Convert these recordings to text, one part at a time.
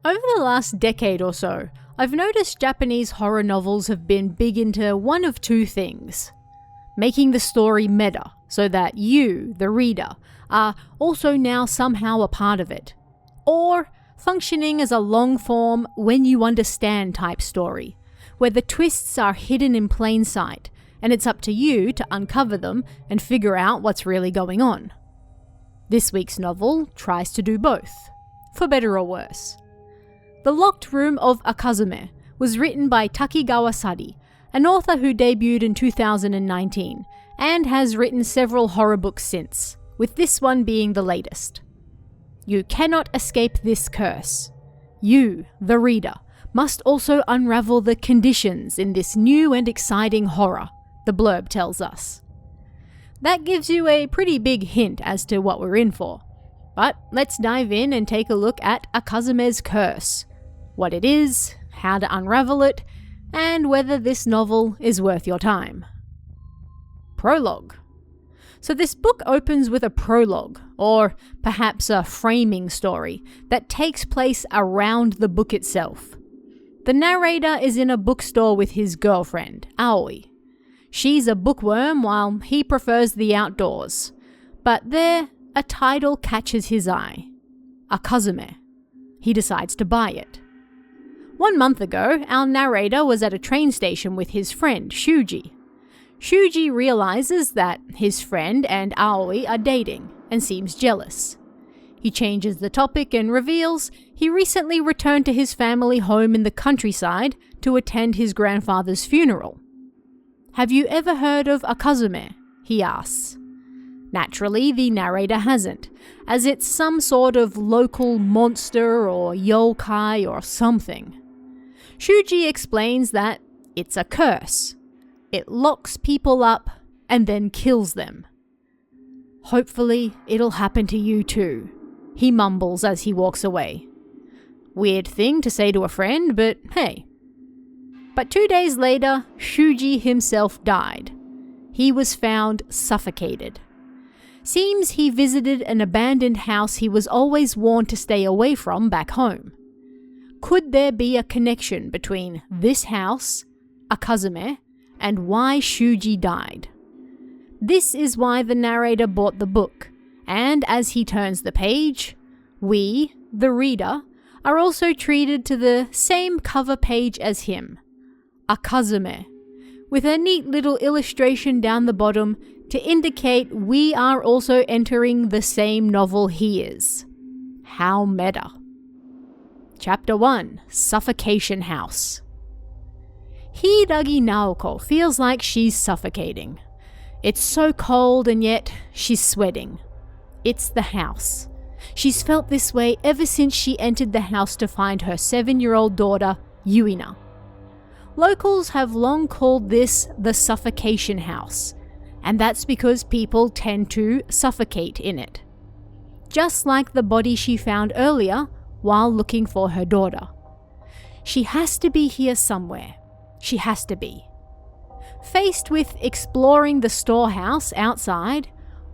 Over the last decade or so, I've noticed Japanese horror novels have been big into one of two things. Making the story meta, so that you, the reader, are also now somehow a part of it. Or functioning as a long-form, when-you-understand type story, where the twists are hidden in plain sight, and it's up to you to uncover them and figure out what's really going on. This week's novel tries to do both, for better or worse. The Locked Room of Akazume was written by Takigawa Sadi, an author who debuted in 2019 and has written several horror books since, with this one being the latest. You cannot escape this curse. You, the reader, must also unravel the conditions in this new and exciting horror, the blurb tells us. That gives you a pretty big hint as to what we're in for. But let's dive in and take a look at Akazume's curse. What it is, how to unravel it, and whether this novel is worth your time. Prologue. So this book opens with a prologue, or perhaps a framing story, that takes place around the book itself. The narrator is in a bookstore with his girlfriend, Aoi. She's a bookworm while he prefers the outdoors. But there, a title catches his eye. Akazume. He decides to buy it. 1 month ago, our narrator was at a train station with his friend, Shuji. Shuji realizes that his friend and Aoi are dating and seems jealous. He changes the topic and reveals he recently returned to his family home in the countryside to attend his grandfather's funeral. "Have you ever heard of Akazume?" he asks. Naturally, the narrator hasn't, as it's some sort of local monster or yokai or something. Shuji explains that it's a curse. It locks people up and then kills them. "Hopefully, it'll happen to you too," he mumbles as he walks away. Weird thing to say to a friend, but hey. But 2 days later, Shuji himself died. He was found suffocated. Seems he visited an abandoned house he was always warned to stay away from back home. Could there be a connection between this house, Akazume, and why Shuji died? This is why the narrator bought the book, and as he turns the page, we, the reader, are also treated to the same cover page as him, Akazume, with a neat little illustration down the bottom to indicate we are also entering the same novel he is. How meta. Chapter 1, Suffocation House. Hiiragi Naoko feels like she's suffocating. It's so cold and yet she's sweating. It's the house. She's felt this way ever since she entered the house to find her 7-year-old daughter, Yuina. Locals have long called this the Suffocation House, and that's because people tend to suffocate in it. Just like the body she found earlier while looking for her daughter. She has to be here somewhere. She has to be. Faced with exploring the storehouse outside,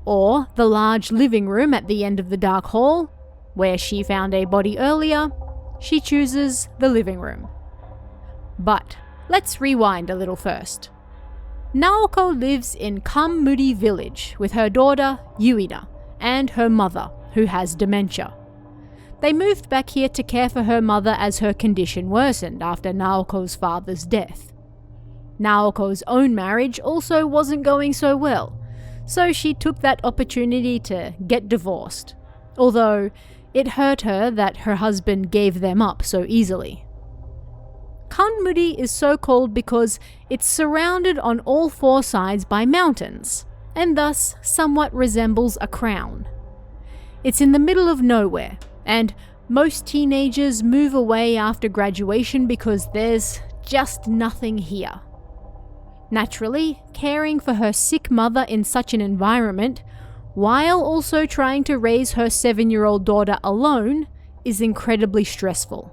or the large living room at the end of the dark hall, where she found a body earlier, she chooses the living room. But let's rewind a little first. Naoko lives in Kanmuri village with her daughter, Yuina, and her mother, who has dementia. They moved back here to care for her mother as her condition worsened after Naoko's father's death. Naoko's own marriage also wasn't going so well, so she took that opportunity to get divorced, although it hurt her that her husband gave them up so easily. Kanmuri is so called because it's surrounded on all 4 sides by mountains, and thus somewhat resembles a crown. It's in the middle of nowhere, and most teenagers move away after graduation because there's just nothing here. Naturally, caring for her sick mother in such an environment, while also trying to raise her 7-year-old daughter alone, is incredibly stressful.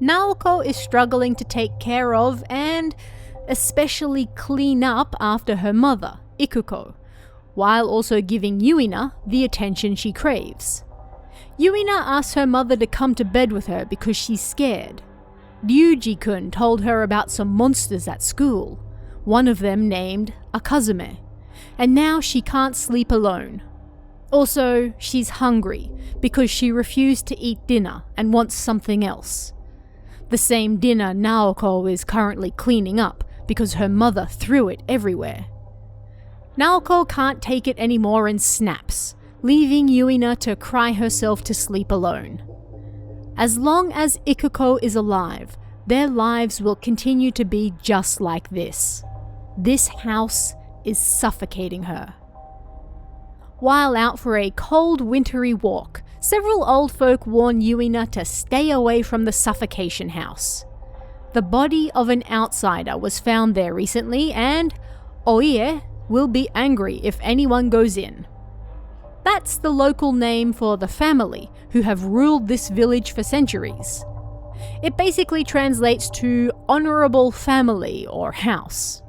Naoko is struggling to take care of and especially clean up after her mother, Ikuko, while also giving Yuina the attention she craves. Yuina asks her mother to come to bed with her because she's scared. Ryuji-kun told her about some monsters at school, one of them named Akazume, and now she can't sleep alone. Also, she's hungry because she refused to eat dinner and wants something else. The same dinner Naoko is currently cleaning up because her mother threw it everywhere. Naoko can't take it anymore and snaps, leaving Yuina to cry herself to sleep alone. As long as Ikuko is alive, their lives will continue to be just like this. This house is suffocating her. While out for a cold, wintry walk, several old folk warn Yuina to stay away from the Suffocation house. The body of an outsider was found there recently, and Oie will be angry if anyone goes in. That's the local name for the family who have ruled this village for centuries. It basically translates to honorable family or house.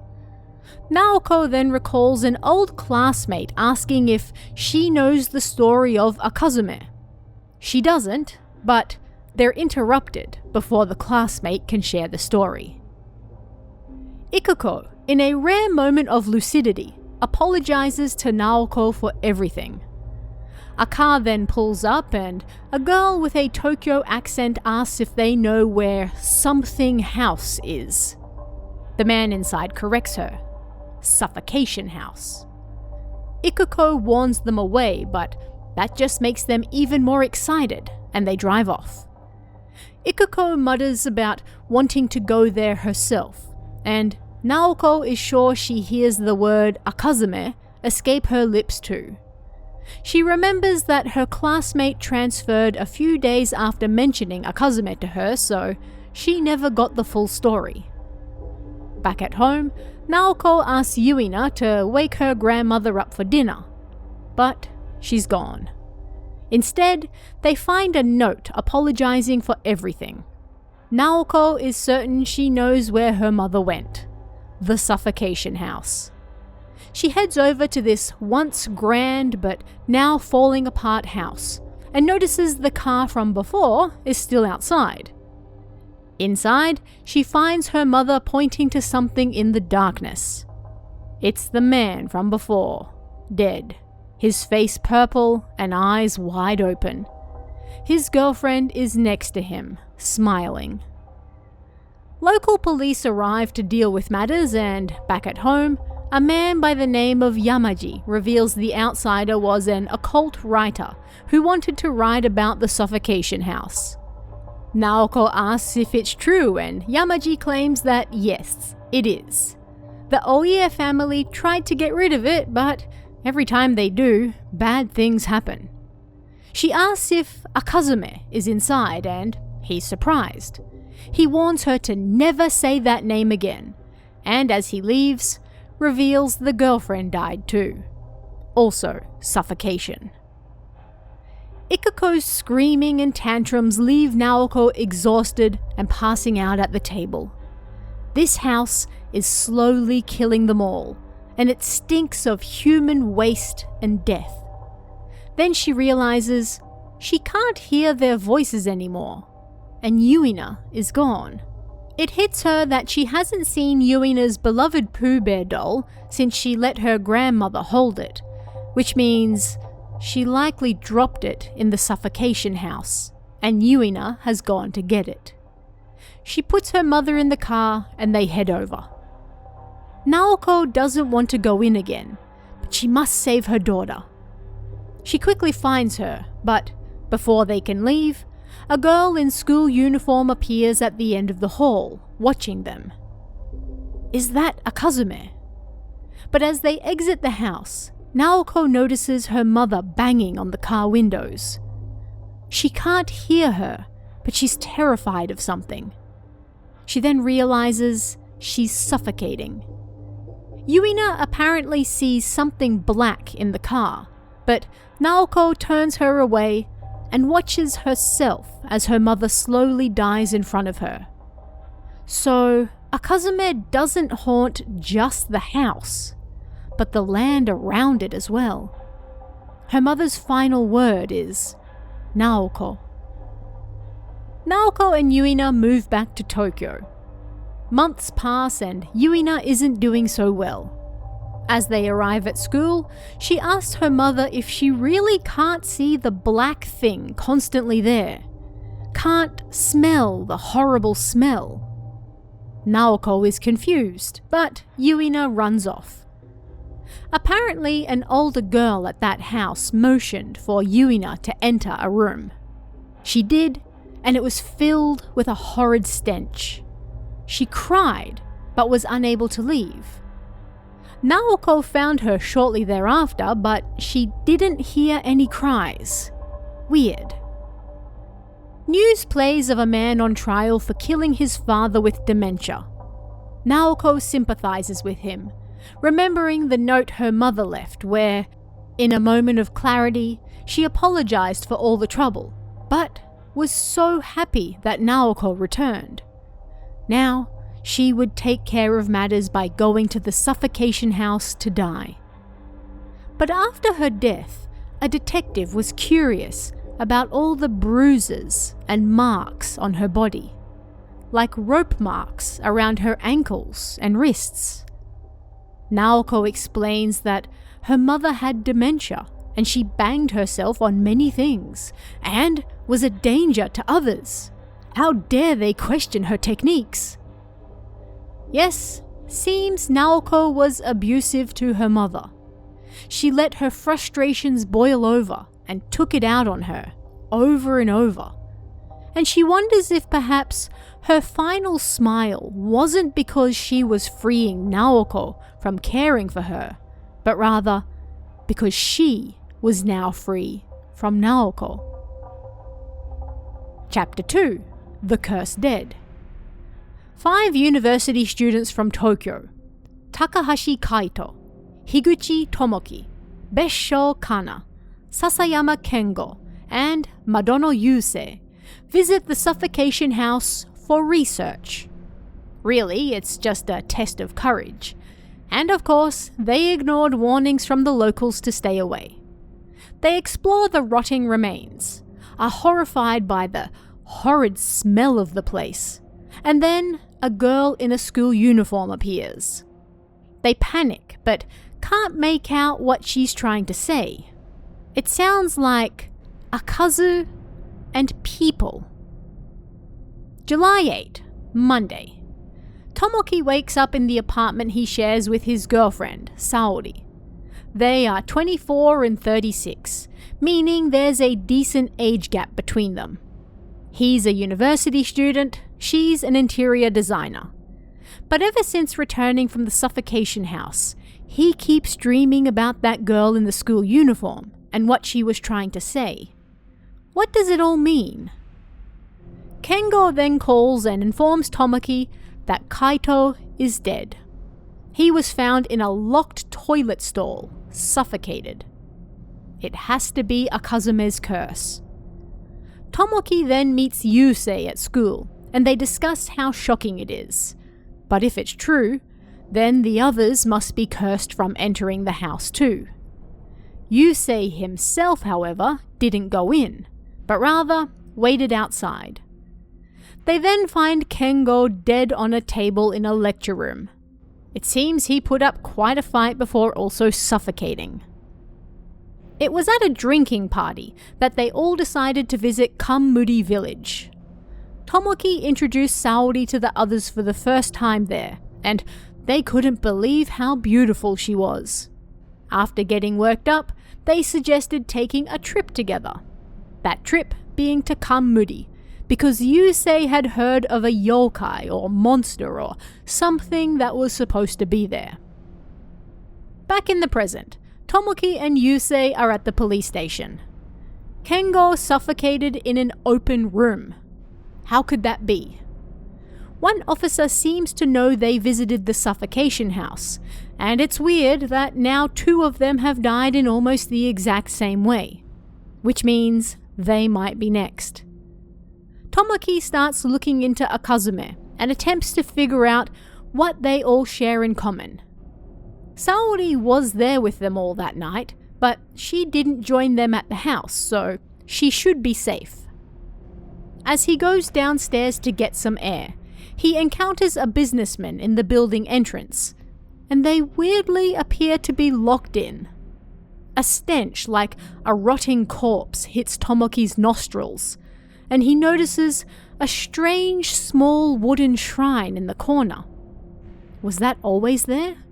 Naoko then recalls an old classmate asking if she knows the story of Akazume. She doesn't, but they're interrupted before the classmate can share the story. Ikuko, in a rare moment of lucidity, apologizes to Naoko for everything. A car then pulls up and a girl with a Tokyo accent asks if they know where something house is. The man inside corrects her. Suffocation house. Ikuko warns them away, but that just makes them even more excited, and they drive off. Ikuko mutters about wanting to go there herself, and Naoko is sure she hears the word Akazume escape her lips too. She remembers that her classmate transferred a few days after mentioning Akazume to her, so she never got the full story. Back at home, Naoko asks Yuina to wake her grandmother up for dinner, but she's gone. Instead, they find a note apologizing for everything. Naoko is certain she knows where her mother went, the Suffocation house. She heads over to this once grand but now falling apart house and notices the car from before is still outside. Inside, she finds her mother pointing to something in the darkness. It's the man from before, dead, his face purple and eyes wide open. His girlfriend is next to him, smiling. Local police arrive to deal with matters, and back at home, a man by the name of Yamaji reveals the outsider was an occult writer who wanted to write about the Suffocation house. Naoko asks if it's true, and Yamaji claims that yes, it is. The Oie family tried to get rid of it, but every time they do, bad things happen. She asks if Akazume is inside, and he's surprised. He warns her to never say that name again, and as he leaves, reveals the girlfriend died too. Also, suffocation. Ikuko's screaming and tantrums leave Naoko exhausted and passing out at the table. This house is slowly killing them all, and it stinks of human waste and death. Then she realizes she can't hear their voices anymore, and Yuina is gone. It hits her that she hasn't seen Yuina's beloved Pooh Bear doll since she let her grandmother hold it, which means she likely dropped it in the Suffocation house, and Yuina has gone to get it. She puts her mother in the car and they head over. Naoko doesn't want to go in again, but she must save her daughter. She quickly finds her, but before they can leave, a girl in school uniform appears at the end of the hall, watching them. Is that Akazume? But as they exit the house, Naoko notices her mother banging on the car windows. She can't hear her, but she's terrified of something. She then realizes she's suffocating. Yuina apparently sees something black in the car, but Naoko turns her away and watches herself as her mother slowly dies in front of her. So, Akazume doesn't haunt just the house, but the land around it as well. Her mother's final word is, Naoko. Naoko and Yuina move back to Tokyo. Months pass and Yuina isn't doing so well. As they arrive at school, she asks her mother if she really can't see the black thing constantly there. Can't smell the horrible smell. Naoko is confused, but Yuina runs off. Apparently, an older girl at that house motioned for Yuina to enter a room. She did, and it was filled with a horrid stench. She cried, but was unable to leave. Naoko found her shortly thereafter, but she didn't hear any cries. Weird. News plays of a man on trial for killing his father with dementia. Naoko sympathizes with him, remembering the note her mother left where, in a moment of clarity, she apologized for all the trouble, but was so happy that Naoko returned. Now, she would take care of matters by going to the Suffocation house to die. But after her death, a detective was curious about all the bruises and marks on her body, like rope marks around her ankles and wrists. Naoko explains that her mother had dementia and she banged herself on many things and was a danger to others. How dare they question her techniques? Yes, seems Naoko was abusive to her mother. She let her frustrations boil over and took it out on her, over and over. And she wonders if perhaps her final smile wasn't because she was freeing Naoko from caring for her, but rather because she was now free from Naoko. Chapter 2: The Cursed Dead. 5 university students from Tokyo, Takahashi Kaito, Higuchi Tomoki, Bessho Kana, Sasayama Kengo, and Madono Yusei, visit the Suffocation house for research. Really, it's just a test of courage. And of course, they ignored warnings from the locals to stay away. They explore the rotting remains, are horrified by the horrid smell of the place, and then a girl in a school uniform appears. They panic, but can't make out what she's trying to say. It sounds like Akazu and people. July 8, Monday. Tomoki wakes up in the apartment he shares with his girlfriend, Saori. They are 24 and 36, meaning there's a decent age gap between them. He's a university student, she's an interior designer. But ever since returning from the Suffocation house, he keeps dreaming about that girl in the school uniform and what she was trying to say. What does it all mean? Kengo then calls and informs Tomoki that Kaito is dead. He was found in a locked toilet stall, suffocated. It has to be Akazume's curse. Tomoki then meets Yusei at school, and they discuss how shocking it is. But if it's true, then the others must be cursed from entering the house too. Yusei himself, however, didn't go in, but rather waited outside. They then find Kengo dead on a table in a lecture room. It seems he put up quite a fight before also suffocating. It was at a drinking party that they all decided to visit Kamuri village. Tomoki introduced Saori to the others for the first time there, and they couldn't believe how beautiful she was. After getting worked up, they suggested taking a trip together. That trip being to Kamuri, because Yusei had heard of a yokai or monster or something that was supposed to be there. Back in the present, Tomoki and Yusei are at the police station. Kengo suffocated in an open room. How could that be? One officer seems to know they visited the Suffocation house, and it's weird that now 2 of them have died in almost the exact same way, which means they might be next. Tomoki starts looking into Akazume and attempts to figure out what they all share in common. Saori was there with them all that night, but she didn't join them at the house, so She should be safe. As he goes downstairs to get some air, he encounters a businessman in the building entrance, and they weirdly appear to be locked in. A stench like a rotting corpse hits Tomoki's nostrils, and he notices a strange small wooden shrine in the corner. Was that always there?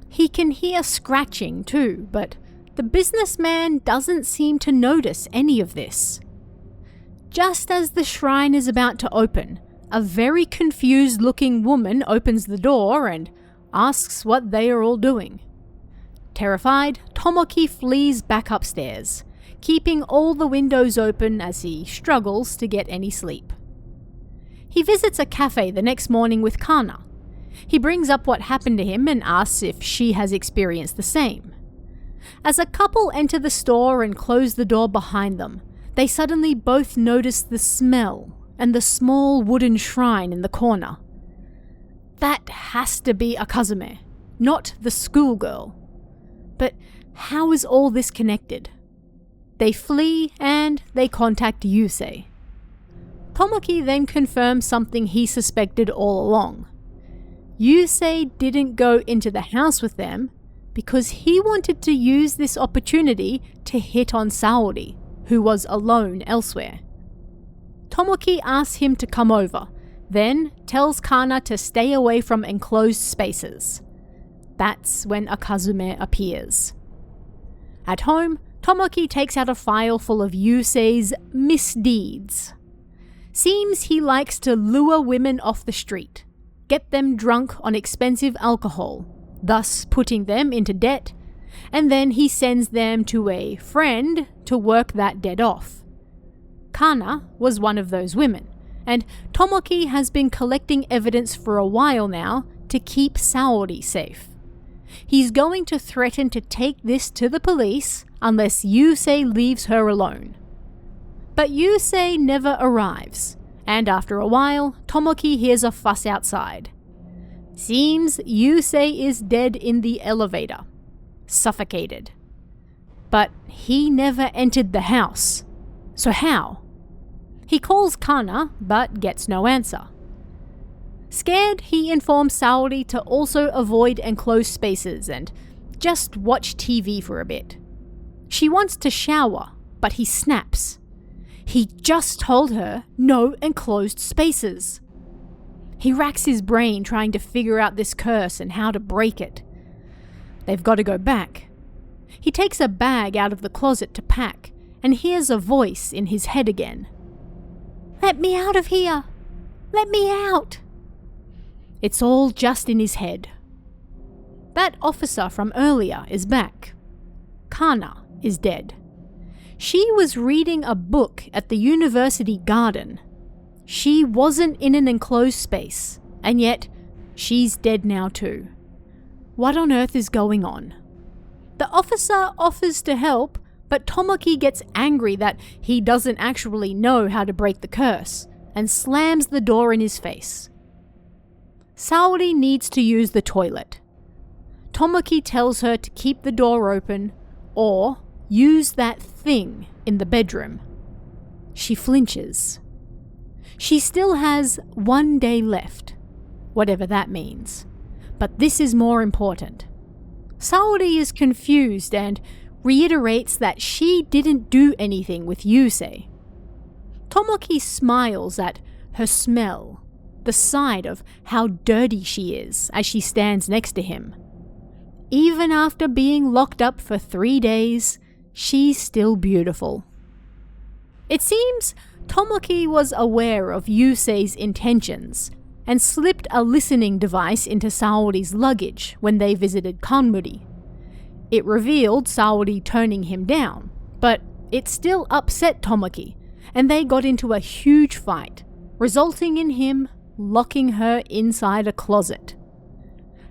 He can hear scratching too, but the businessman doesn't seem to notice any of this. Just as the shrine is about to open, a very confused-looking woman opens the door and asks what they are all doing. Terrified, Tomoki flees back upstairs, keeping all the windows open as he struggles to get any sleep. He visits a cafe the next morning with Kana. He brings up what happened to him and asks if she has experienced the same. As a couple enter the store and close the door behind them, they suddenly both notice the smell and the small wooden shrine in the corner. That has to be Akazume, not the schoolgirl. But how is all this connected? They flee and they contact Yusei. Tomoki then confirms something he suspected all along. Yusei didn't go into the house with them because he wanted to use this opportunity to hit on Saori, who was alone elsewhere. Tomoki asks him to come over, then tells Kana to stay away from enclosed spaces. That's when Akazume appears. At home, Tomoki takes out a file full of Yusei's misdeeds. Seems he likes to lure women off the street, get them drunk on expensive alcohol, thus putting them into debt, and then he sends them to a friend to work that debt off. Kana was one of those women, and Tomoki has been collecting evidence for a while now to keep Saori safe. He's going to threaten to take this to the police unless Yusei leaves her alone. But Yusei never arrives, and after a while, Tomoki hears a fuss outside. Seems Yusei is dead in the elevator, suffocated. But he never entered the house, so how? He calls Kana, but gets no answer. Scared, he informs Saori to also avoid enclosed spaces and just watch TV for a bit. She wants to shower, but he snaps. He just told her no enclosed spaces. He racks his brain trying to figure out this curse and how to break it. They've got to go back. He takes a bag out of the closet to pack and hears a voice in his head again. "Let me out of here! Let me out!" It's all just in his head. That officer from earlier is back. Kana is dead. She was reading a book at the university garden. She wasn't in an enclosed space, and yet she's dead now too. What on earth is going on? The officer offers to help, but Tomoki gets angry that he doesn't actually know how to break the curse, and slams the door in his face. Saori needs to use the toilet. Tomoki tells her to keep the door open, or use that thing in the bedroom. She flinches. She still has 1 day left, whatever that means. But this is more important. Saori is confused and reiterates that she didn't do anything with Yusei. Tomoki smiles at her smell, the sight of how dirty she is as she stands next to him. Even after being locked up for 3 days, she's still beautiful. It seems Tomoki was aware of Yusei's intentions and slipped a listening device into Saori's luggage when they visited Kanmuri. It revealed Saori turning him down, but it still upset Tomoki, and they got into a huge fight, resulting in him locking her inside a closet.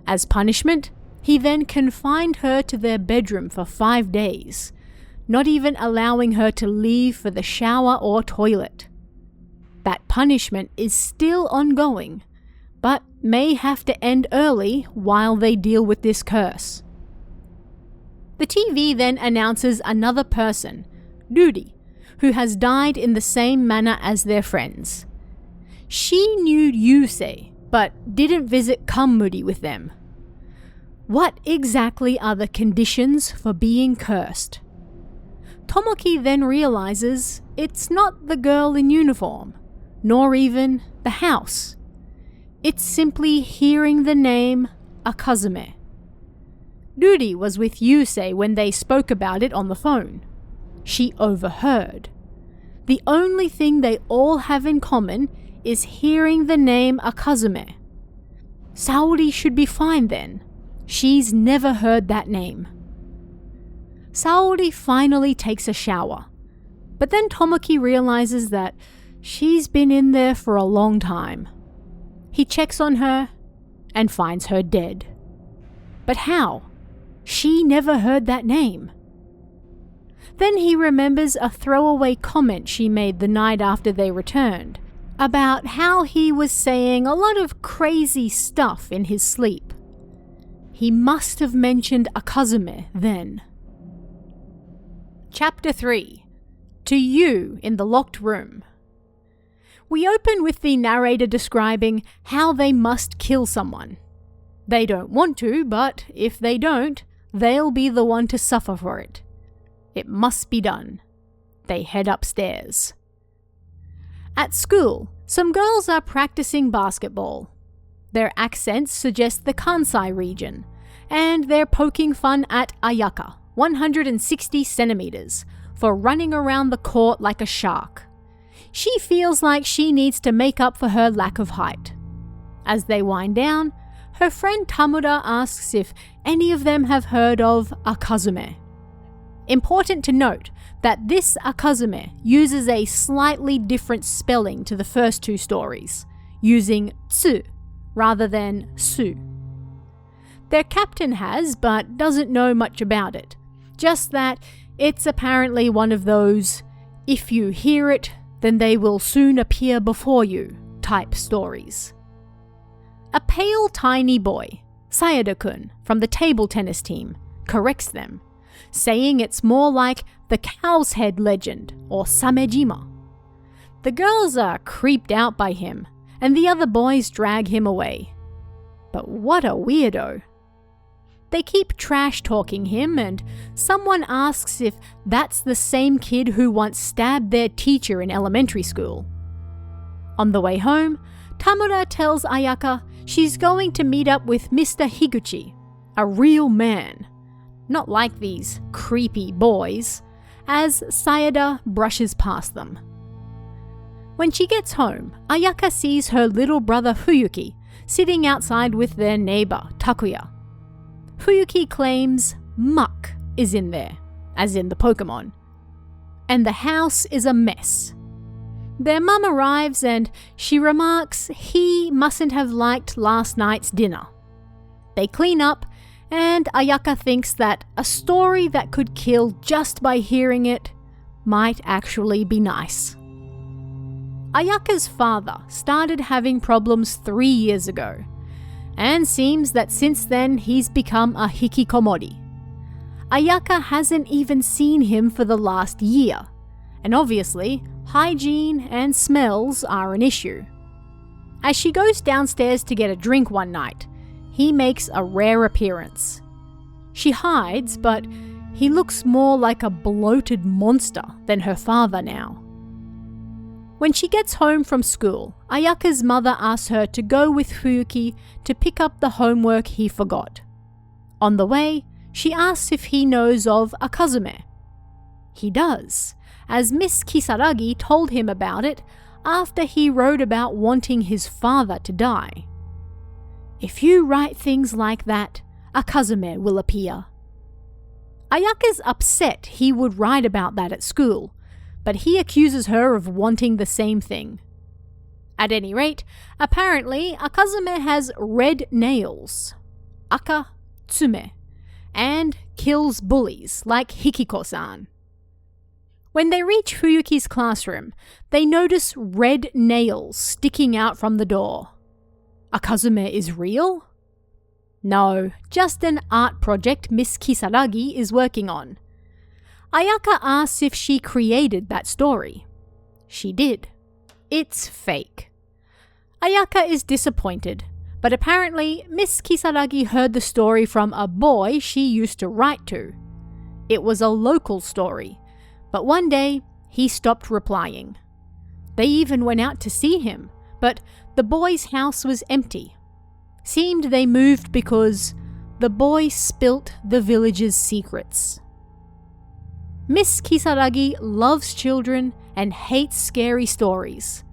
As punishment, he then confined her to their bedroom for 5 days, not even allowing her to leave for the shower or toilet. That punishment is still ongoing, but may have to end early while they deal with this curse. The TV then announces another person, Ruri, who has died in the same manner as their friends. She knew Yusei, but didn't visit Kamuri with them. What exactly are the conditions for being cursed? Tomoki then realizes it's not the girl in uniform, nor even the house. It's simply hearing the name Akazume. Ruri was with Yusei when they spoke about it on the phone. She overheard. The only thing they all have in common is hearing the name Akazume. Saori should be fine then. She's never heard that name. Saori finally takes a shower, but then Tomoki realizes that she's been in there for a long time. He checks on her and finds her dead. But how? She never heard that name. Then he remembers a throwaway comment she made the night after they returned, about how he was saying a lot of crazy stuff in his sleep. He must have mentioned Akazume then. Chapter 3. To You in the Locked Room. We open with the narrator describing how they must kill someone. They don't want to, but if they don't, they'll be the one to suffer for it. It must be done. They head upstairs. At school, some girls are practicing basketball. Their accents suggest the Kansai region, and they're poking fun at Ayaka, 160 centimeters, for running around the court like a shark. She feels like she needs to make up for her lack of height. As they wind down, her friend Tamura asks if any of them have heard of Akazume. Important to note that this Akazume uses a slightly different spelling to the first two stories, using tsu rather than su. Their captain has, but doesn't know much about it, just that it's apparently one of those if you hear it, then they will soon appear before you type stories. A pale tiny boy, Sayada-kun from the table tennis team, corrects them, saying it's more like the Cow's Head legend or Samejima. The girls are creeped out by him, and the other boys drag him away. But what a weirdo. They keep trash-talking him, and someone asks if that's the same kid who once stabbed their teacher in elementary school. On the way home, Tamura tells Ayaka she's going to meet up with Mr. Higuchi, a real man, not like these creepy boys, as Sayada brushes past them. When she gets home, Ayaka sees her little brother Fuyuki sitting outside with their neighbor Takuya. Fuyuki claims muck is in there, as in the Pokemon, and the house is a mess. Their mum arrives and she remarks he mustn't have liked last night's dinner. They clean up, and Ayaka thinks that a story that could kill just by hearing it might actually be nice. Ayaka's father started having problems 3 years ago, and seems that since then he's become a hikikomori. Ayaka hasn't even seen him for the last year, and obviously hygiene and smells are an issue. As she goes downstairs to get a drink one night, he makes a rare appearance. She hides, but he looks more like a bloated monster than her father now. When she gets home from school, Ayaka's mother asks her to go with Fuyuki to pick up the homework he forgot. On the way, she asks if he knows of Akazume. He does, as Miss Kisaragi told him about it after he wrote about wanting his father to die. If you write things like that, Akazume will appear. Ayaka's upset he would write about that at school, but he accuses her of wanting the same thing. At any rate, apparently Akazume has red nails, Akatsume, and kills bullies like Hikiko-san. When they reach Fuyuki's classroom, they notice red nails sticking out from the door. Akazume is real? No, just an art project Miss Kisaragi is working on. Ayaka asks if she created that story. She did. It's fake. Ayaka is disappointed, but apparently Miss Kisaragi heard the story from a boy she used to write to. It was a local story, but one day he stopped replying. They even went out to see him, but the boy's house was empty. Seemed they moved because the boy spilt the village's secrets. Miss Kisaragi loves children and hates scary stories,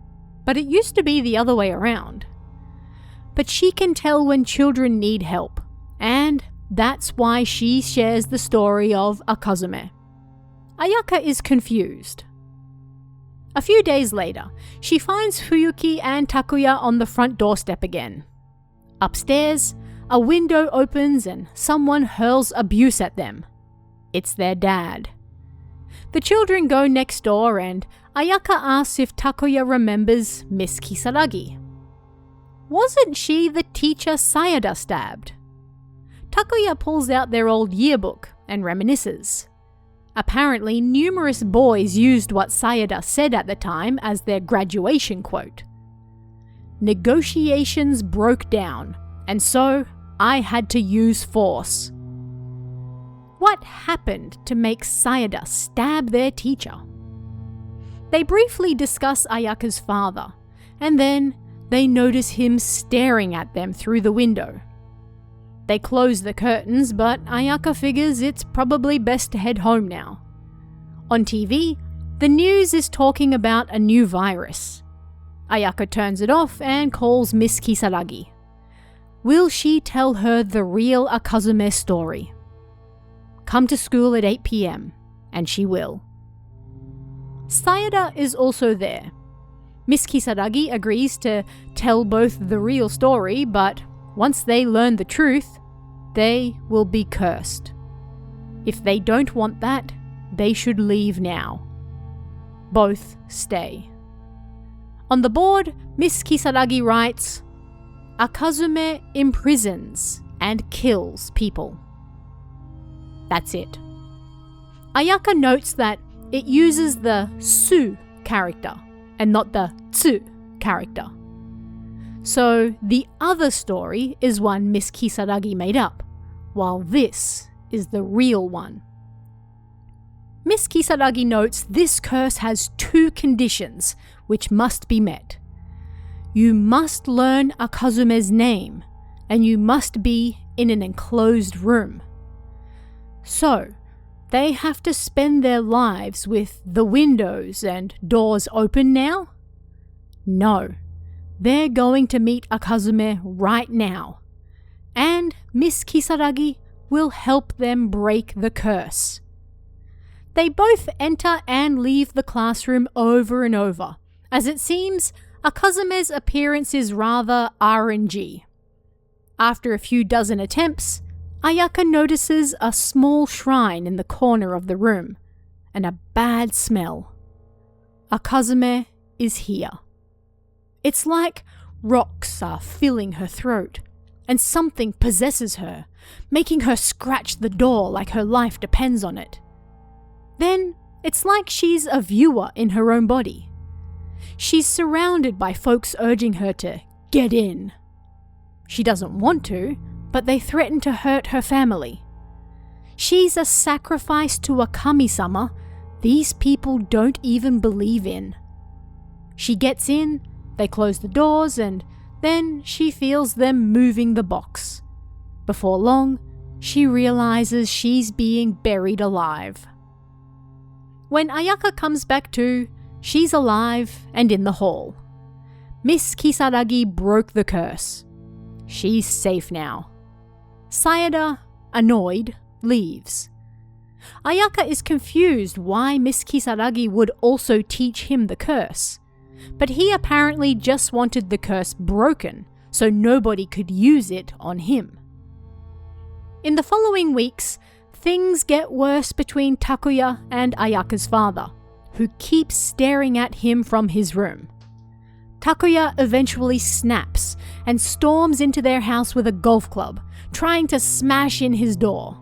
but it used to be the other way around. But she can tell when children need help, and that's why she shares the story of Akazume. Ayaka is confused. A few days later, she finds Fuyuki and Takuya on the front doorstep again. Upstairs, a window opens and someone hurls abuse at them. It's their dad. The children go next door and Ayaka asks if Takuya remembers Miss Kisaragi. Wasn't she the teacher Sayada stabbed? Takuya pulls out their old yearbook and reminisces. Apparently, numerous boys used what Sayada said at the time as their graduation quote. Negotiations broke down, and so I had to use force. What happened to make Sayada stab their teacher? They briefly discuss Ayaka's father, and then they notice him staring at them through the window. They close the curtains, but Ayaka figures it's probably best to head home now. On TV, the news is talking about a new virus. Ayaka turns it off and calls Miss Kisaragi. Will she tell her the real Akazume story? Come to school at 8 p.m, and she will. Sayada is also there. Miss Kisaragi agrees to tell both the real story, but once they learn the truth, they will be cursed. If they don't want that, they should leave now. Both stay. On the board, Miss Kisaragi writes, Akazume imprisons and kills people. That's it. Ayaka notes that it uses the su character and not the tsu character. So the other story is one Miss Kisaragi made up, while this is the real one. Miss Kisaragi notes this curse has 2 conditions which must be met. You must learn Akazume's name, and you must be in an enclosed room. So, they have to spend their lives with the windows and doors open now? No. They're going to meet Akazume right now. And Miss Kisaragi will help them break the curse. They both enter and leave the classroom over and over, as it seems Akazume's appearance is rather RNG. After a few dozen attempts, Ayaka notices a small shrine in the corner of the room, and a bad smell. Akazume is here. It's like rocks are filling her throat, and something possesses her, making her scratch the door like her life depends on it. Then, it's like she's a viewer in her own body. She's surrounded by folks urging her to get in. She doesn't want to, but they threaten to hurt her family. She's a sacrifice to a kami-sama these people don't even believe in. She gets in, they close the doors, and then she feels them moving the box. Before long, she realizes she's being buried alive. When Ayaka comes back to, she's alive and in the hall. Miss Kisaragi broke the curse. She's safe now. Sayada, annoyed, leaves. Ayaka is confused why Miss Kisaragi would also teach him the curse, but he apparently just wanted the curse broken so nobody could use it on him. In the following weeks, things get worse between Takuya and Ayaka's father, who keeps staring at him from his room. Takuya eventually snaps and storms into their house with a golf club, trying to smash in his door.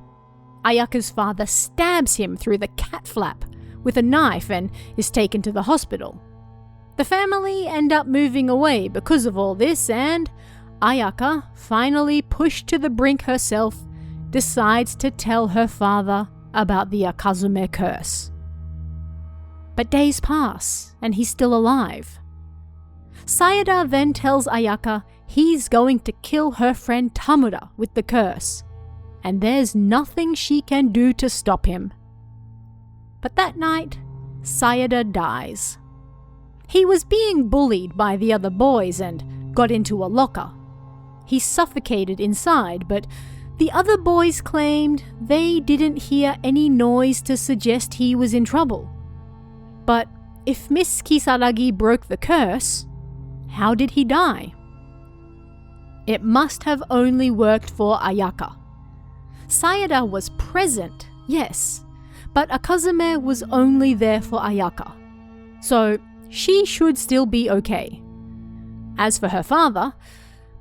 Ayaka's father stabs him through the cat flap with a knife and is taken to the hospital. The family end up moving away because of all this, and Ayaka, finally pushed to the brink herself, decides to tell her father about the Akazume curse. But days pass, and he's still alive. Sayada then tells Ayaka he's going to kill her friend Tamura with the curse, and there's nothing she can do to stop him. But that night, Sayada dies. He was being bullied by the other boys and got into a locker. He suffocated inside, but the other boys claimed they didn't hear any noise to suggest he was in trouble. But if Miss Kisaragi broke the curse, how did he die? It must have only worked for Ayaka. Sayada was present, yes, but Akazume was only there for Ayaka, so she should still be okay. As for her father,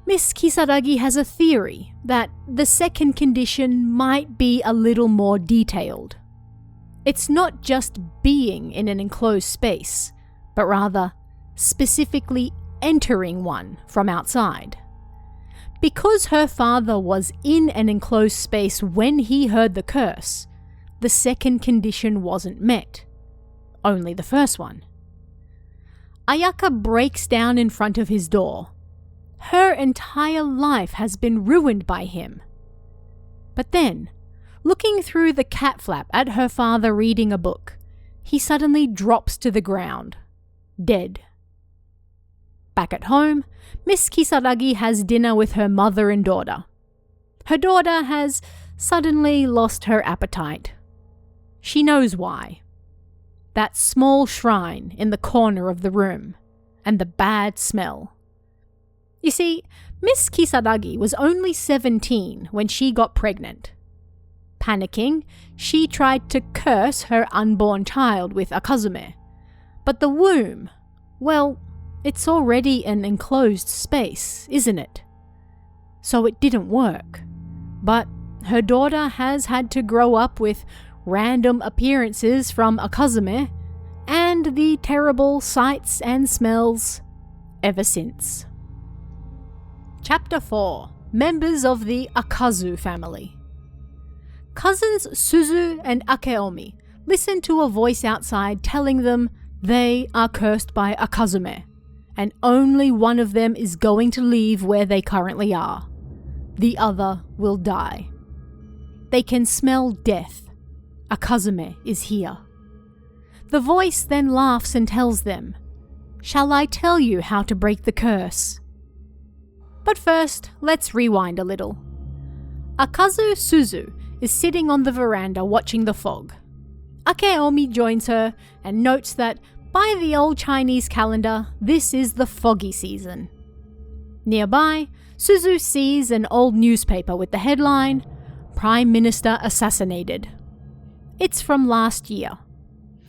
Miss Kisaragi has a theory that the second condition might be a little more detailed. It's not just being in an enclosed space, but rather specifically entering one from outside. Because her father was in an enclosed space when he heard the curse, the second condition wasn't met. Only the first one. Ayaka breaks down in front of his door. Her entire life has been ruined by him. But then, looking through the cat flap at her father reading a book, he suddenly drops to the ground, dead. Back at home, Miss Kisaragi has dinner with her mother and daughter. Her daughter has suddenly lost her appetite. She knows why. That small shrine in the corner of the room, and the bad smell. You see, Miss Kisaragi was only 17 when she got pregnant. Panicking, she tried to curse her unborn child with Akazume. But the womb, well, it's already an enclosed space, isn't it? So it didn't work. But her daughter has had to grow up with random appearances from Akazume and the terrible sights and smells ever since. Chapter 4. Members of the Akazu family. Cousins Suzu and Akeomi listen to a voice outside telling them they are cursed by Akazume, and only one of them is going to leave where they currently are. The other will die. They can smell death. Akazume is here. The voice then laughs and tells them, "Shall I tell you how to break the curse?" But first, let's rewind a little. Akazu Suzu is sitting on the veranda watching the fog. Akeomi joins her and notes that by the old Chinese calendar, this is the foggy season. Nearby, Suzu sees an old newspaper with the headline, "Prime Minister Assassinated." It's from last year.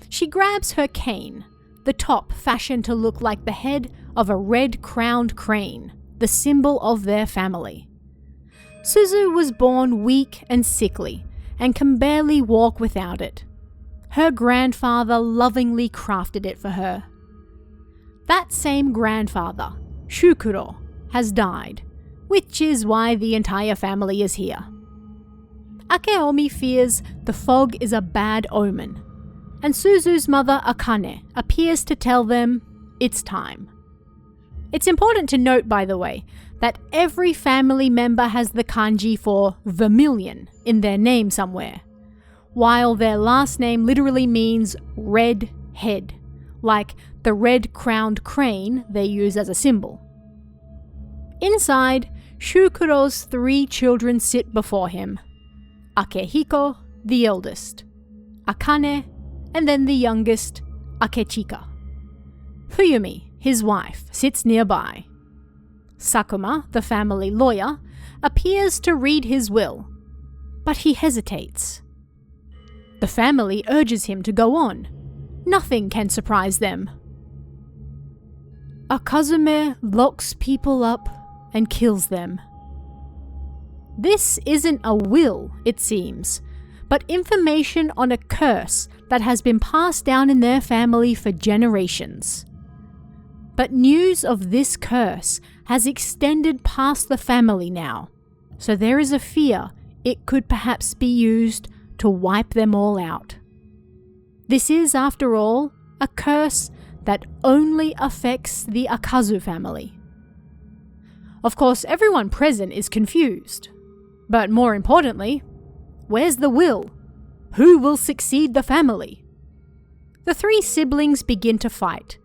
She grabs her cane, the top fashioned to look like the head of a red-crowned crane, the symbol of their family. Suzu was born weak and sickly, and can barely walk without it. Her grandfather lovingly crafted it for her. That same grandfather, Shukuro, has died, which is why the entire family is here. Akeomi fears the fog is a bad omen, and Suzu's mother Akane appears to tell them it's time. It's important to note, by the way, that every family member has the kanji for vermilion in their name somewhere, while their last name literally means red head, like the red-crowned crane they use as a symbol. Inside, Shukuro's 3 children sit before him. Akehiko, the eldest, Akane, and then the youngest, Akechika. Fuyumi, his wife, sits nearby. Sakuma, the family lawyer, appears to read his will, but he hesitates. The family urges him to go on. Nothing can surprise them. Akazume locks people up and kills them. This isn't a will, it seems, but information on a curse that has been passed down in their family for generations. But news of this curse has extended past the family now, so there is a fear it could perhaps be used to wipe them all out. This is, after all, a curse that only affects the Akazu family. Of course, everyone present is confused. But more importantly, where's the will? Who will succeed the family? The three siblings begin to fight,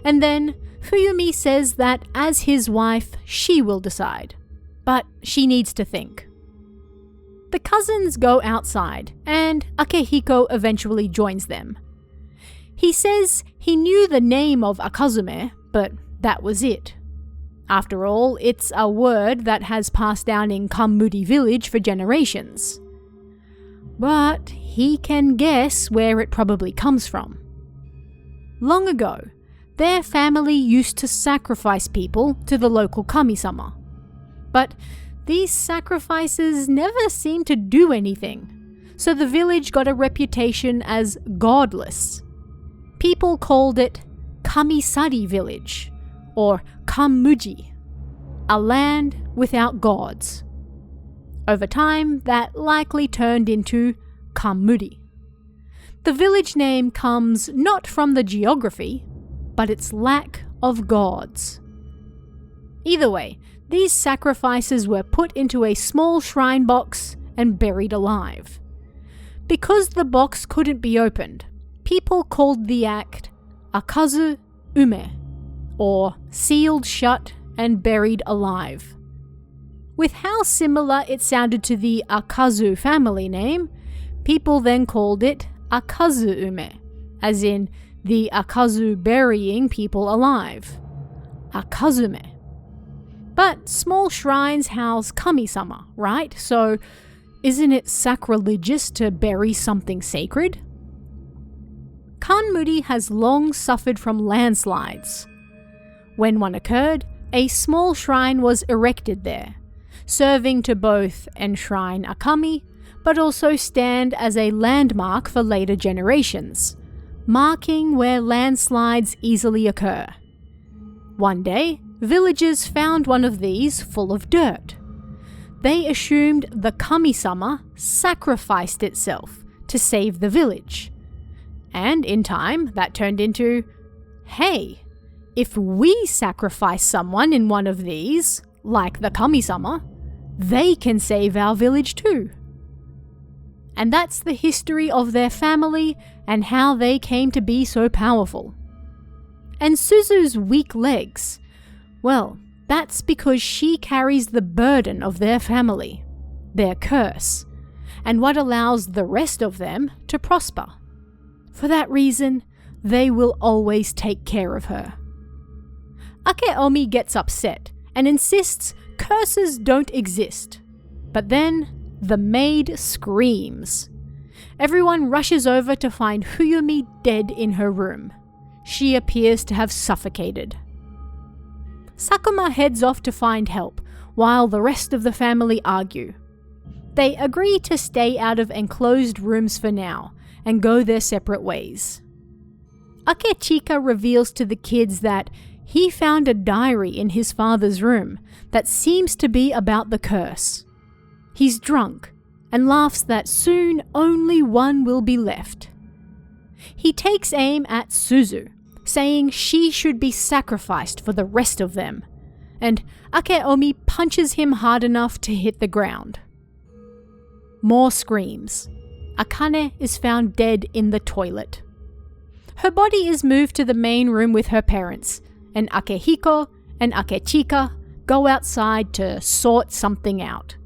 and then Fuyumi says that as his wife, she will decide, but she needs to think. The cousins go outside, and Akihiko eventually joins them. He says he knew the name of Akazume, but that was it. After all, it's a word that has passed down in Kamuri village for generations. But he can guess where it probably comes from. Long ago, their family used to sacrifice people to the local kami-sama. But these sacrifices never seemed to do anything, so the village got a reputation as godless. People called it Kamisari village, or Kamuji, a land without gods. Over time, that likely turned into Kamuri. The village name comes not from the geography, but its lack of gods. Either way, these sacrifices were put into a small shrine box and buried alive. Because the box couldn't be opened, people called the act Akazume, or sealed shut and buried alive. With how similar it sounded to the Akazu family name, people then called it Akazume, as in the Akazu burying people alive. Akazume. But small shrines house kami-sama, right? So isn't it sacrilegious to bury something sacred? Kanmuri has long suffered from landslides. When one occurred, a small shrine was erected there, serving to both enshrine a kami, but also stand as a landmark for later generations, marking where landslides easily occur. One day, villagers found one of these full of dirt. They assumed the kami-sama sacrificed itself to save the village. And in time, that turned into, hey, if we sacrifice someone in one of these, like the kami-sama, they can save our village too. And that's the history of their family and how they came to be so powerful. And Suzu's weak legs, well, that's because she carries the burden of their family, their curse, and what allows the rest of them to prosper. For that reason, they will always take care of her. Akeomi gets upset and insists curses don't exist. But then, the maid screams. Everyone rushes over to find Fuyumi dead in her room. She appears to have suffocated. Sakuma heads off to find help, while the rest of the family argue. They agree to stay out of enclosed rooms for now, and go their separate ways. Akechika reveals to the kids that he found a diary in his father's room that seems to be about the curse. He's drunk, and laughs that soon only one will be left. He takes aim at Suzu, saying she should be sacrificed for the rest of them, and Akeomi punches him hard enough to hit the ground. More screams. Akane is found dead in the toilet. Her body is moved to the main room with her parents, and Akehiko and Akechika go outside to sort something out.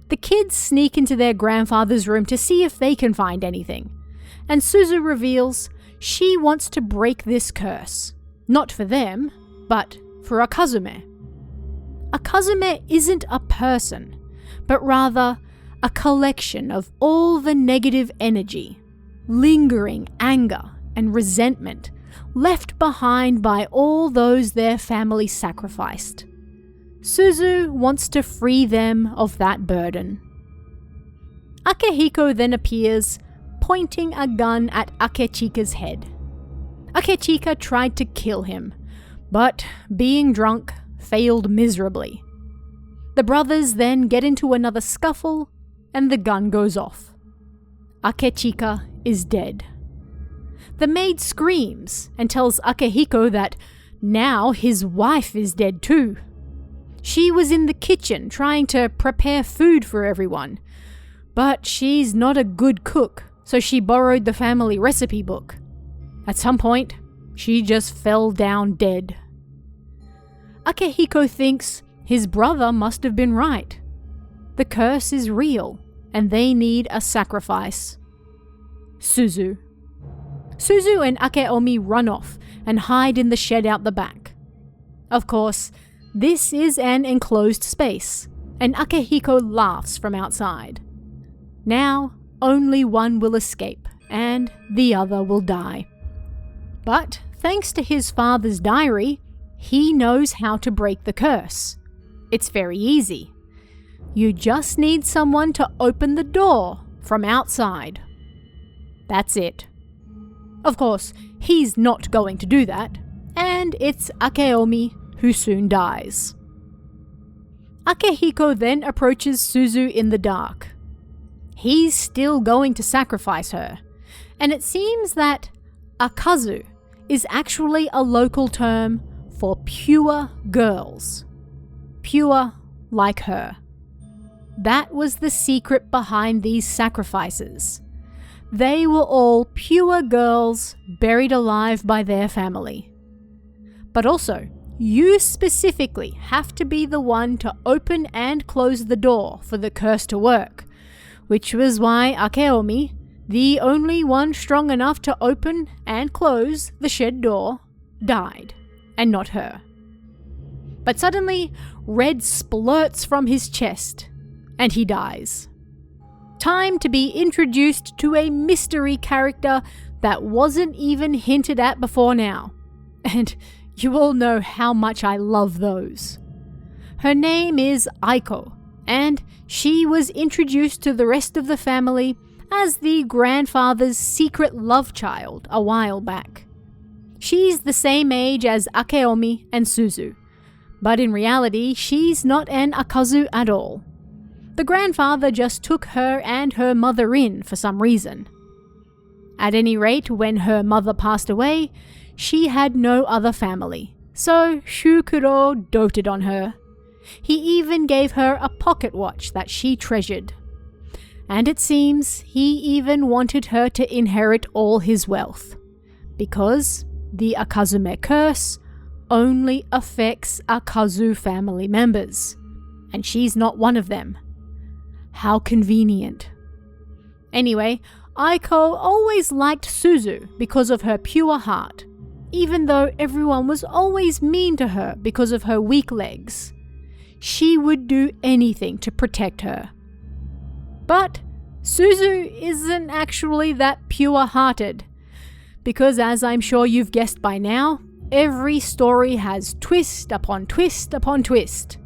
The kids sneak into their grandfather's room to see if they can find anything, and Suzu reveals she wants to break this curse, not for them, but for Akazume. Akazume isn't a person, but rather a collection of all the negative energy, lingering anger and resentment left behind by all those their family sacrificed. Suzu wants to free them of that burden. Akihiko then appears, pointing a gun at Akechika's head. Akechika tried to kill him, but being drunk, failed miserably. The brothers then get into another scuffle, and the gun goes off. Akechika is dead. The maid screams and tells Akihiko that now his wife is dead too. She was in the kitchen trying to prepare food for everyone, but she's not a good cook, so she borrowed the family recipe book. At some point, she just fell down dead. Akihiko thinks his brother must have been right. The curse is real, and they need a sacrifice. Suzu and Akeomi run off and hide in the shed out the back. Of course, this is an enclosed space, and Akihiko laughs from outside. Now, only one will escape, and the other will die. But, thanks to his father's diary, he knows how to break the curse. It's very easy. You just need someone to open the door from outside. That's it. Of course, he's not going to do that, and it's Akeomi who soon dies. Akihiko then approaches Suzu in the dark. He's still going to sacrifice her, and it seems that Akazu is actually a local term for pure girls. Pure like her. That was the secret behind these sacrifices. They were all pure girls buried alive by their family. But also, you specifically have to be the one to open and close the door for the curse to work, which was why Akeomi, the only one strong enough to open and close the shed door, died, and not her. But suddenly, red splurts from his chest, and he dies. Time to be introduced to a mystery character that wasn't even hinted at before now. And you all know how much I love those. Her name is Aiko, and she was introduced to the rest of the family as the grandfather's secret love child a while back. She's the same age as Akeomi and Suzu, but in reality she's not an Akazu at all. The grandfather just took her and her mother in for some reason. At any rate, when her mother passed away, she had no other family, so Shukuro doted on her. He even gave her a pocket watch that she treasured. And it seems he even wanted her to inherit all his wealth, because the Akazume curse only affects Akazu family members, and she's not one of them. How convenient. Anyway, Aiko always liked Suzu because of her pure heart, even though everyone was always mean to her because of her weak legs. She would do anything to protect her. But Suzu isn't actually that pure-hearted, because as I'm sure you've guessed by now, every story has twist upon twist upon twist.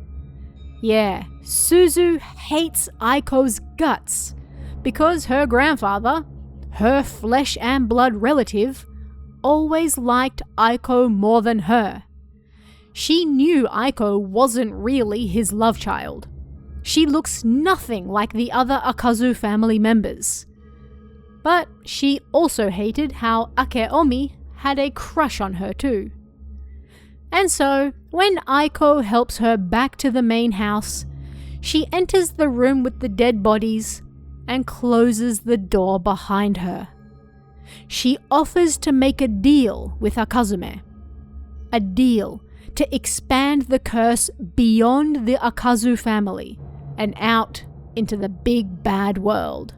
Yeah, Suzu hates Aiko's guts, because her grandfather, her flesh and blood relative, always liked Aiko more than her. She knew Aiko wasn't really his love child. She looks nothing like the other Akazu family members. But she also hated how Akeomi had a crush on her too. And so, when Aiko helps her back to the main house, she enters the room with the dead bodies and closes the door behind her. She offers to make a deal with Akazume. A deal to expand the curse beyond the Akazu family and out into the big bad world.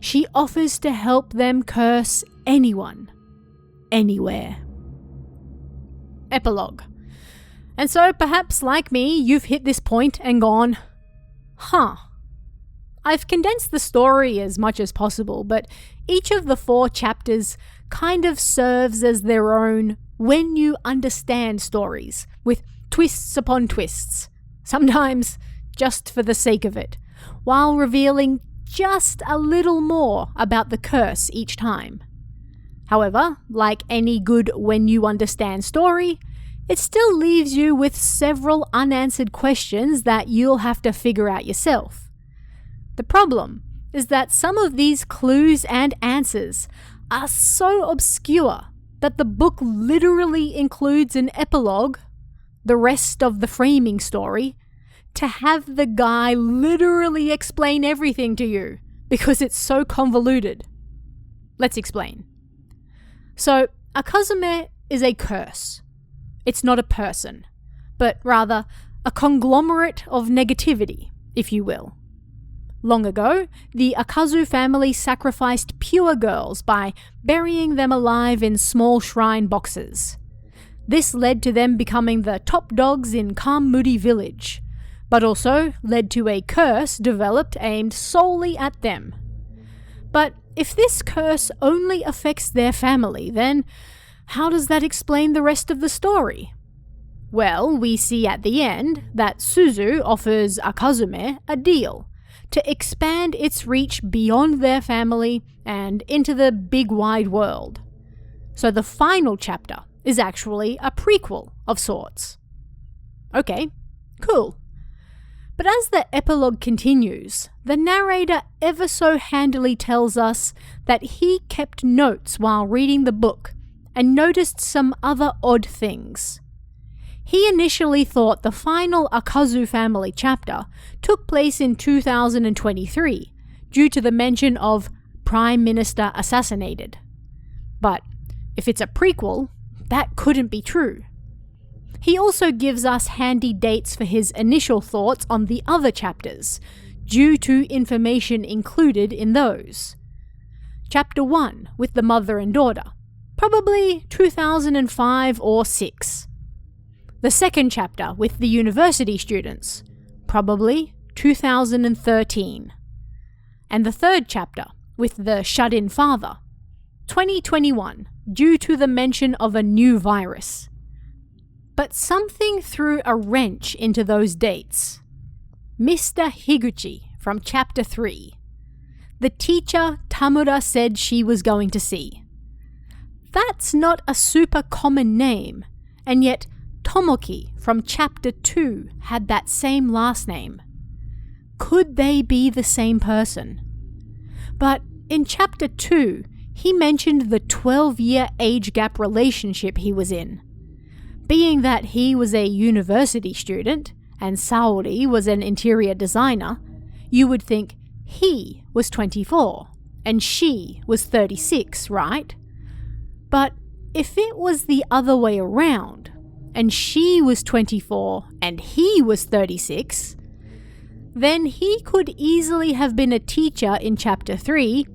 She offers to help them curse anyone, anywhere. Epilogue. And so perhaps like me, you've hit this point and gone, I've condensed the story as much as possible, but each of the 4 chapters kind of serves as their own when you understand stories, with twists upon twists, sometimes just for the sake of it, while revealing just a little more about the curse each time. However, like any good when you understand story, it still leaves you with several unanswered questions that you'll have to figure out yourself. The problem is that some of these clues and answers are so obscure that the book literally includes an epilogue, the rest of the framing story, to have the guy literally explain everything to you because it's so convoluted. Let's explain. So, Akazume is a curse. It's not a person, but rather a conglomerate of negativity, if you will. Long ago, the Akazu family sacrificed pure girls by burying them alive in small shrine boxes. This led to them becoming the top dogs in Kamuri village, but also led to a curse developed aimed solely at them. But if this curse only affects their family, then how does that explain the rest of the story? Well, we see at the end that Suzu offers Akazume a deal to expand its reach beyond their family and into the big wide world. So the final chapter is actually a prequel of sorts. Okay, cool. But as the epilogue continues, the narrator ever so handily tells us that he kept notes while reading the book and noticed some other odd things. He initially thought the final Akazu family chapter took place in 2023 due to the mention of Prime Minister assassinated. But if it's a prequel, that couldn't be true. He also gives us handy dates for his initial thoughts on the other chapters, due to information included in those. Chapter 1 with the mother and daughter, probably 2005 or 6. The second chapter with the university students, probably 2013. And the third chapter with the shut-in father, 2021, due to the mention of a new virus. But something threw a wrench into those dates. Mr. Higuchi from Chapter 3. The teacher Tamura said she was going to see. That's not a super common name, and yet Tomoki from Chapter 2 had that same last name. Could they be the same person? But in Chapter 2, he mentioned the 12-year age gap relationship he was in. Being that he was a university student and Saori was an interior designer, you would think he was 24 and she was 36, right? But if it was the other way around, and she was 24 and he was 36, then he could easily have been a teacher in Chapter 3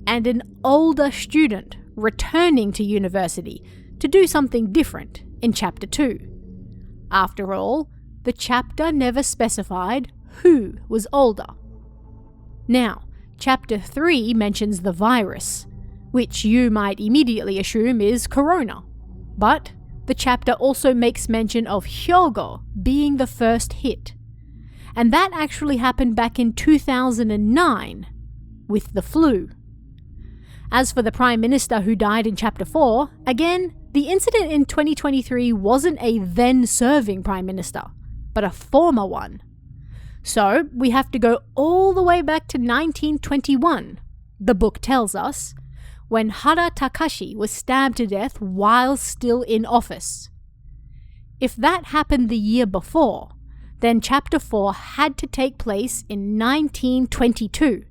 and an older student returning to university to do something different in Chapter 2. After all, the chapter never specified who was older. Now, Chapter 3 mentions the virus, which you might immediately assume is Corona. But the chapter also makes mention of Hyogo being the first hit. And that actually happened back in 2009 with the flu. As for the Prime Minister who died in Chapter 4, again, the incident in 2023 wasn't a then-serving Prime Minister, but a former one. So, we have to go all the way back to 1921, the book tells us, when Hara Takashi was stabbed to death while still in office. If that happened the year before, then Chapter 4 had to take place in 1922.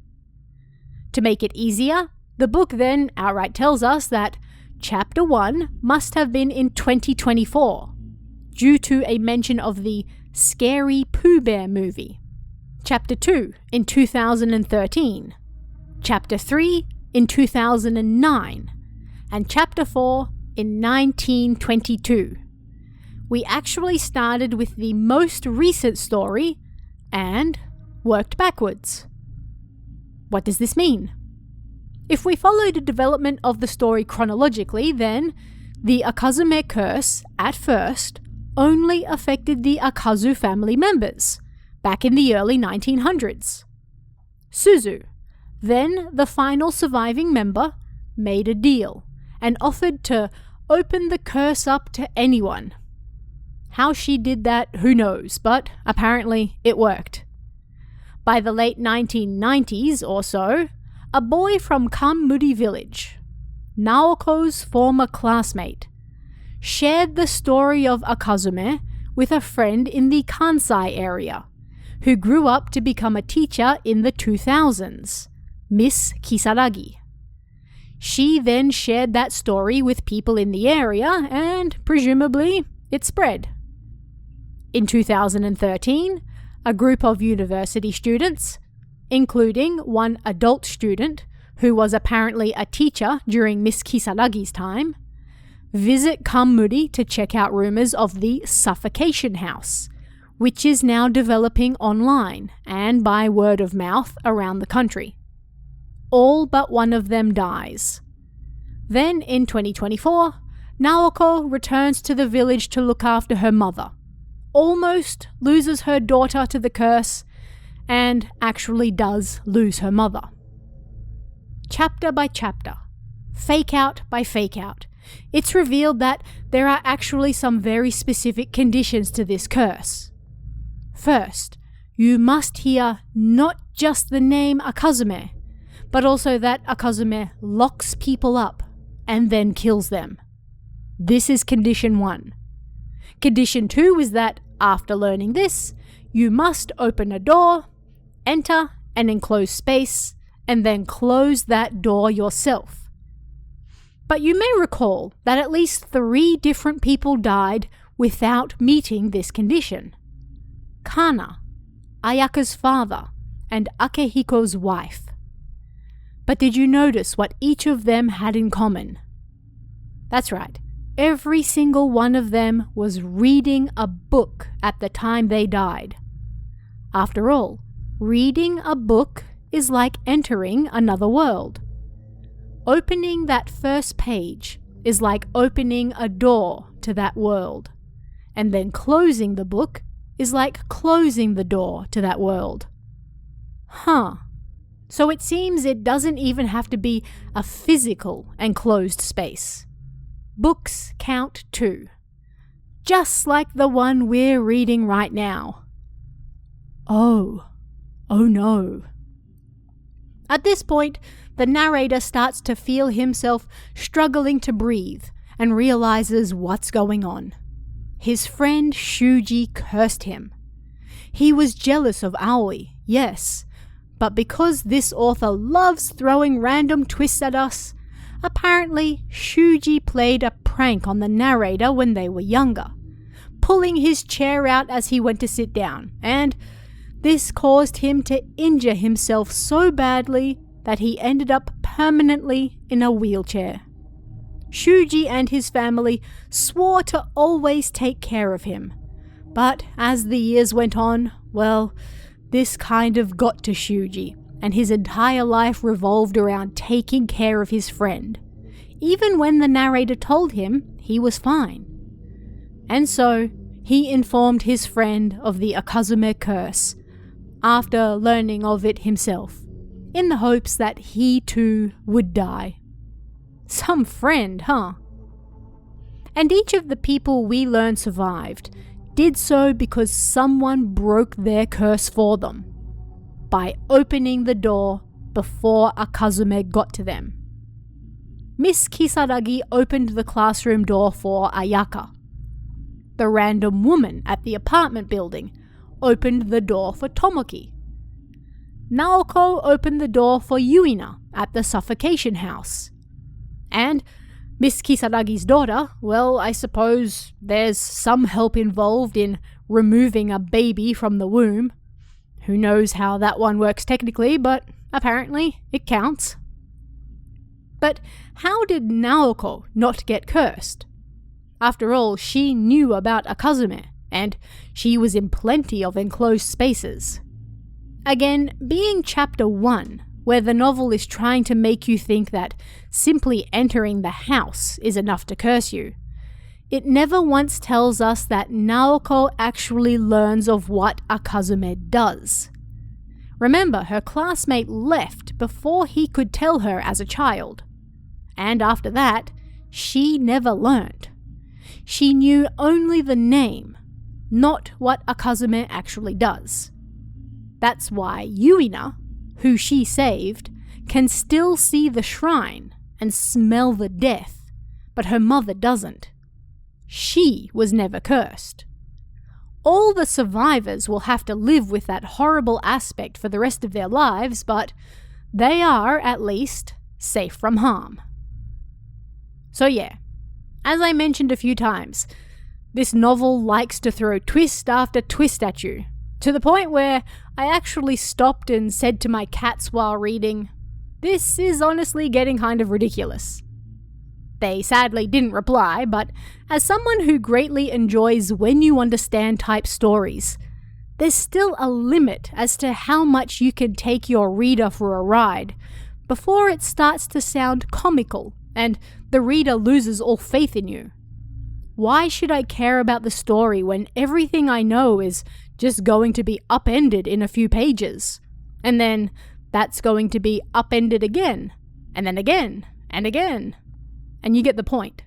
To make it easier, the book then outright tells us that Chapter 1 must have been in 2024, due to a mention of the Scary Pooh Bear movie. Chapter 2 in 2013. Chapter 3 in 2009. And Chapter 4 in 1922. We actually started with the most recent story and worked backwards. What does this mean? If we follow the development of the story chronologically, then the Akazume curse, at first, only affected the Akazu family members, back in the early 1900s. Suzu, Then the final surviving member made a deal and offered to open the curse up to anyone. How she did that, who knows, but apparently it worked. By the late 1990s or so, a boy from Kanmuri village, Naoko's former classmate, shared the story of Akazume with a friend in the Kansai area, who grew up to become a teacher in the 2000s, Miss Kisaragi. She then shared that story with people in the area and, presumably, it spread. In 2013, a group of university students, including one adult student who was apparently a teacher during Miss Kisaragi's time, visit Kanmuri to check out rumours of the Suffocation house, which is now developing online and by word of mouth around the country. All but one of them dies. Then in 2024, Naoko returns to the village to look after her mother, almost loses her daughter to the curse, and actually does lose her mother. Chapter by chapter, fake out by fake out, it's revealed that there are actually some very specific conditions to this curse. First, you must hear not just the name Akazume, but also that Akazume locks people up and then kills them. This is condition 1. Condition 2 is that after learning this, you must open a door, enter an enclosed space, and then close that door yourself. But you may recall that at least 3 different people died without meeting this condition. Kana, Ayaka's father, and Akehiko's wife. But did you notice what each of them had in common? That's right, every single one of them was reading a book at the time they died. After all, reading a book is like entering another world. Opening that first page is like opening a door to that world, and then closing the book is like closing the door to that world. So it seems it doesn't even have to be a physical enclosed space. Books count too, just like the one we're reading right now. Oh no. At this point, the narrator starts to feel himself struggling to breathe and realizes what's going on. His friend Shuji cursed him. He was jealous of Aoi, yes, but because this author loves throwing random twists at us, apparently Shuji played a prank on the narrator when they were younger, pulling his chair out as he went to sit down, and this caused him to injure himself so badly that he ended up permanently in a wheelchair. Shuji and his family swore to always take care of him, but as the years went on, well, this kind of got to Shuji, and his entire life revolved around taking care of his friend, even when the narrator told him he was fine. And so, he informed his friend of the Akazume curse, after learning of it himself, in the hopes that he too would die. Some friend, huh? And each of the people we learn survived did so because someone broke their curse for them, by opening the door before Akazume got to them. Miss Kisaragi opened the classroom door for Ayaka. The random woman at the apartment building opened the door for Tomoki. Naoko opened the door for Yuina at the Suffocation house. And Miss Kisaragi's daughter, well, I suppose there's some help involved in removing a baby from the womb. Who knows how that one works technically, but apparently it counts. But how did Naoko not get cursed? After all, she knew about Akazume, and she was in plenty of enclosed spaces. Again, being chapter 1, where the novel is trying to make you think that simply entering the house is enough to curse you, it never once tells us that Naoko actually learns of what Akazume does. Remember, her classmate left before he could tell her as a child. And after that, she never learned. She knew only the name, not what Akazume actually does. That's why Yuina, who she saved, can still see the shrine and smell the death, but her mother doesn't. She was never cursed. All the survivors will have to live with that horrible aspect for the rest of their lives, but they are, at least, safe from harm. So yeah, as I mentioned a few times, this novel likes to throw twist after twist at you, to the point where I actually stopped and said to my cats while reading, "This is honestly getting kind of ridiculous." They sadly didn't reply, but as someone who greatly enjoys when you understand type stories, there's still a limit as to how much you can take your reader for a ride before it starts to sound comical and the reader loses all faith in you. Why should I care about the story when everything I know is just going to be upended in a few pages? And then that's going to be upended again, and then again, and again. And you get the point.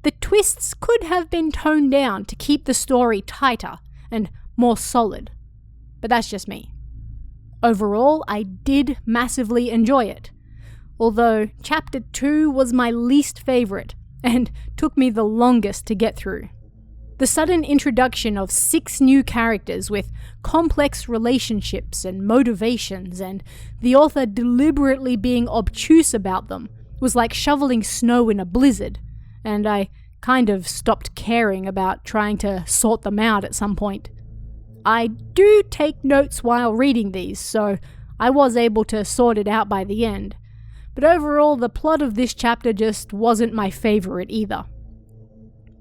The twists could have been toned down to keep the story tighter and more solid, but that's just me. Overall, I did massively enjoy it, although Chapter 2 was my least favourite and took me the longest to get through. The sudden introduction of 6 new characters with complex relationships and motivations, and the author deliberately being obtuse about them, was like shoveling snow in a blizzard, and I kind of stopped caring about trying to sort them out at some point. I do take notes while reading these, so I was able to sort it out by the end, but overall the plot of this chapter just wasn't my favourite either.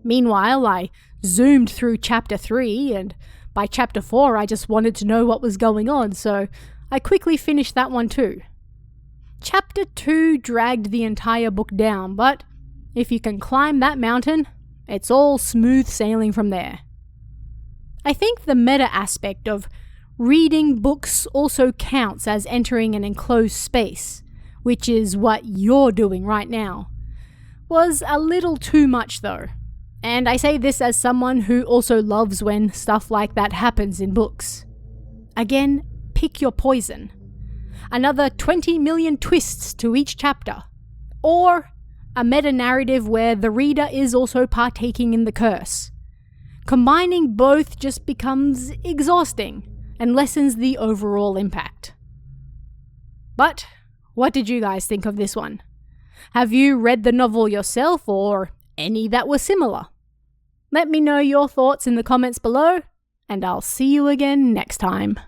Meanwhile, I zoomed through Chapter 3, and by Chapter 4 I just wanted to know what was going on, so I quickly finished that one too. Chapter 2 dragged the entire book down, but if you can climb that mountain, it's all smooth sailing from there. I think the meta aspect of reading books also counts as entering an enclosed space, which is what you're doing right now, was a little too much though. And I say this as someone who also loves when stuff like that happens in books. Again, pick your poison. Another 20 million twists to each chapter, or a meta-narrative where the reader is also partaking in the curse. Combining both just becomes exhausting and lessens the overall impact. But what did you guys think of this one? Have you read the novel yourself, or any that were similar? Let me know your thoughts in the comments below, and I'll see you again next time.